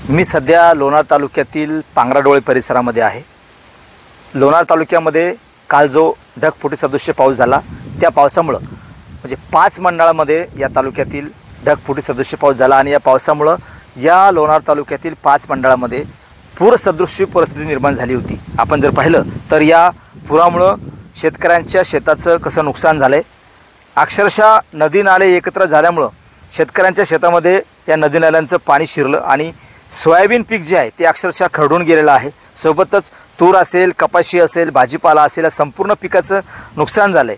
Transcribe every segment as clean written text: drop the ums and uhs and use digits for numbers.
मी सध्या लोणार तालुक्यातील पांगराडोळे परिसरामध्ये आहे। लोणार तालुक्यामध्ये काल जो ढगफुटी सदृश्य पाऊस झाला त्या पावसामुळे म्हणजे 5 मंडळामध्ये या तालुक्यातील ढगफुटी सदृश्य पाऊस झाला आणि या पावसामुळे या लोणार तालुक्यातील 5 मंडळामध्ये पूरसदृश्य परिस्थिती निर्माण झाली होती। आपण जर पाहिलं तर या पुरामुळे शेतकऱ्यांच्या शेताचं कसं नुकसान झालंय। अक्षरशः नदी नाले एकत्र झाल्यामुळे शेतकऱ्यांच्या शेतामध्ये या नदी नाल्यांचं पाणी शिरलं आणि सोयाबीन पीक जे आहे ते अक्षरशः खरडून गेलेलं आहे। सोबतच तूर असेल, कपाशी असेल, भाजीपाला असेल, या संपूर्ण पिकाचं नुकसान झालंय।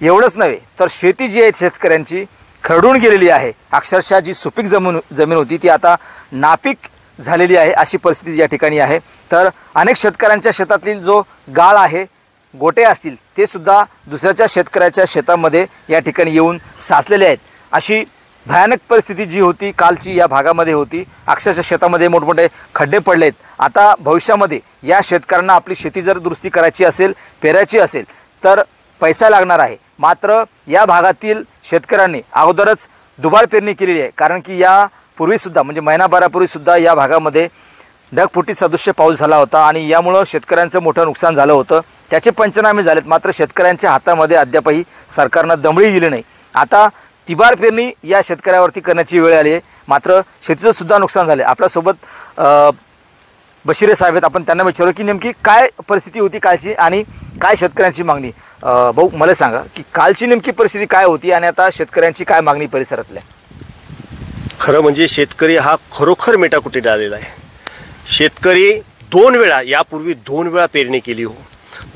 एवढंच नव्हे तर शेती जी आहे शेतकऱ्यांची खरडून गेलेली आहे। अक्षरशः जी सुपीक जमीन होती ती आता नापीक झालेली आहे, अशी परिस्थिती या ठिकाणी आहे। तर अनेक शेतकऱ्यांच्या शेतातील जो गाळ आहे, गोटे असतील, ते सुद्धा दुसऱ्याच्या शेतकऱ्याच्या शेतामध्ये या ठिकाणी येऊन साचलेले आहेत। अशी भयानक परिस्थिती जी होती कालची या भागामध्ये होती। अक्षरशः शेतामध्ये मोठमोठे खड्डे पडलेत। आता भविष्यामध्ये या शेतकऱ्यांना आपली शेती जर दुरुस्ती करायची असेल, पेरायची असेल तर पैसा लागणार आहे। मात्र या भागातील शेतकऱ्यांनी अगोदरच दुबार पेरणी केलेली आहे, कारण की या पूर्वीसुद्धा म्हणजे महिनाभरापूर्वीसुद्धा या भागामध्ये ढगफुटी सदृश्य पाऊस झाला होता आणि यामुळे शेतकऱ्यांचं मोठं नुकसान झालं होतं। त्याचे पंचनामे झालेत, मात्र शेतकऱ्यांच्या हातामध्ये अद्यापही सरकारनं दमडी दिली नाही। आता तिबार पेरणी या शेतकऱ्यावरती करण्याची वेळ आली आहे, मात्र शेतीचं सुद्धा नुकसान झाले। आपल्यासोबत बशिरे साहेब आहेत, आपण त्यांना विचारू की नेमकी काय परिस्थिती होती कालची आणि काय शेतकऱ्यांची मागणी। भाऊ, मला सांगा की कालची नेमकी परिस्थिती काय होती आणि आता शेतकऱ्यांची काय मागणी परिसरातल्या। खरं म्हणजे शेतकरी हा खरोखर मेटाकुटीला आलेला आहे। शेतकरी 2 वेळा यापूर्वी 2 वेळा पेरणी केली हो।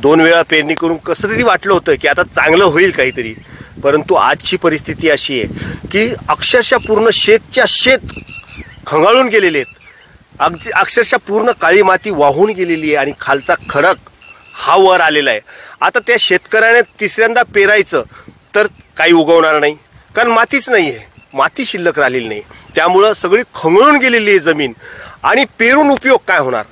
2 वेळा पेरणी करून कसं तरी वाटलं होतं की आता चांगलं होईल काहीतरी, परंतु आजची परिस्थिती अशी आहे की अक्षरशः पूर्ण शेतच्या शेत खंगाळून गेलेले आहेत। अक्षरशः पूर्ण काळी माती वाहून गेलेली आहे आणि खालचा खडक हा वर आलेला आहे। आता त्या शेतकऱ्याने तिसऱ्यांदा पेरायचं तर काही उगवणार नाही, कारण मातीच नाही आहे, माती शिल्लक राहिलेली नाही। त्यामुळं सगळी खंगळून गेलेली आहे जमीन आणि पेरून उपयोग काय होणार।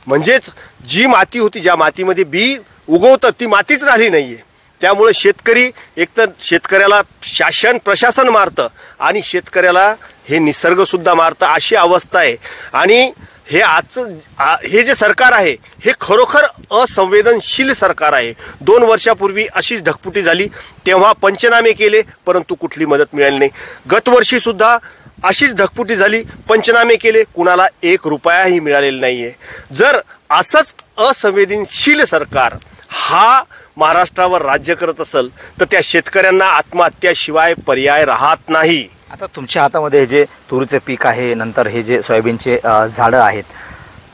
म्हणजेच जी माती होती, ज्या मातीमध्ये बी उगवतं ती मातीच राहिली नाही आहे। त्यामुळे शेतकरी एकतर शेतकऱ्याला शासन प्रशासन मारतं आणि शेतकऱ्याला हे निसर्गसुद्धा मारतं, अशी अवस्था आहे। आणि हे आजचं हे जे सरकार आहे हे खरोखर असंवेदनशील सरकार आहे। 2 वर्षापूर्वी अशीच ढगफुटी झाली, तेव्हा पंचनामे केले परंतु कुठली मदत मिळाली नाही। गतवर्षीसुद्धा अशीच ढगफुटी झाली, पंचनामे केले, कुणाला 1 रुपयाही मिळालेला नाही आहे। जर असंच असंवेदनशील सरकार हा महाराष्ट्रावर राज्य करत असेल तर त्या शेतकऱ्यांना आत्महत्याशिवाय पर्याय राहत नाही। आता तुमच्या हातामध्ये हे जे तुरीचे पीक आहे, नंतर हे जे सोयाबीनचे झाडं आहेत,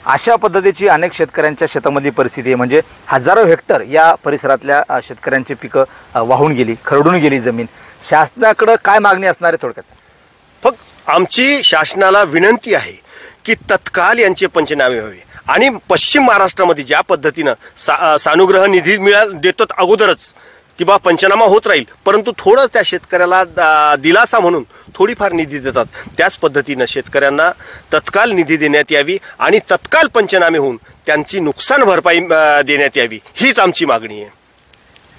अशा पद्धतीची अनेक शेतकऱ्यांच्या शेतामधली परिस्थिती आहे। म्हणजे हजारो हेक्टर या परिसरातल्या शेतकऱ्यांची पिकं वाहून गेली, खरडून गेली जमीन। शासनाकडे काय मागणी असणार आहे थोडक्यात? फक्त आमची शासनाला विनंती आहे की तत्काळ यांचे पंचनामे व्हावे आणि पश्चिम महाराष्ट्रामध्ये ज्या पद्धतीनं सानुग्रह निधी देतो अगोदरच की बा पंचनामा होत राहील, परंतु थोडं त्या शेतकऱ्याला दिलासा म्हणून थोडीफार निधी देतात, त्याच पद्धतीनं शेतकऱ्यांना तत्काळ निधी देण्यात यावी आणि तत्काळ पंचनामे होऊन त्यांची नुकसान भरपाई देण्यात यावी, हीच आमची मागणी आहे।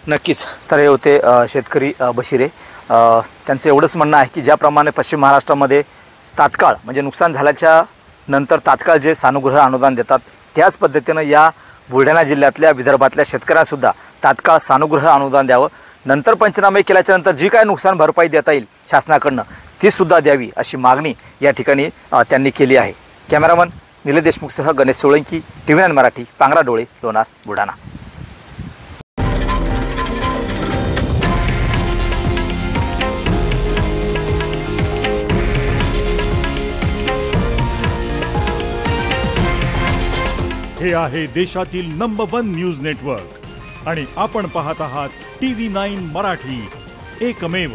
नक्कीच। तर हे होते शेतकरी बशिरे। त्यांचं एवढंच म्हणणं आहे की ज्याप्रमाणे पश्चिम महाराष्ट्रामध्ये तात्काळ म्हणजे नुकसान झाल्याच्या नंतर तात्काळ जे सानुग्रह अनुदान देतात, त्याच पद्धतीनं या बुलढाणा जिल्ह्यातल्या विदर्भातल्या शेतकऱ्यांसुद्धा तात्काळ सानुग्रह अनुदान द्यावं। नंतर पंचनामे केल्याच्या नंतर जी काय नुकसान भरपाई देता येईल शासनाकडनं तीसुद्धा द्यावी, अशी मागणी या ठिकाणी त्यांनी केली आहे। कॅमेरामन निलेश देशमुखसह गणेश सोळंकी, TV9 मराठी, पांगराडोळे, लोणार, बुलढाणा। हे आहे देशातील नंबर 1 न्यूज नेटवर्क आणि आपण पाहत आहात TV9 मराठी, एकमेव।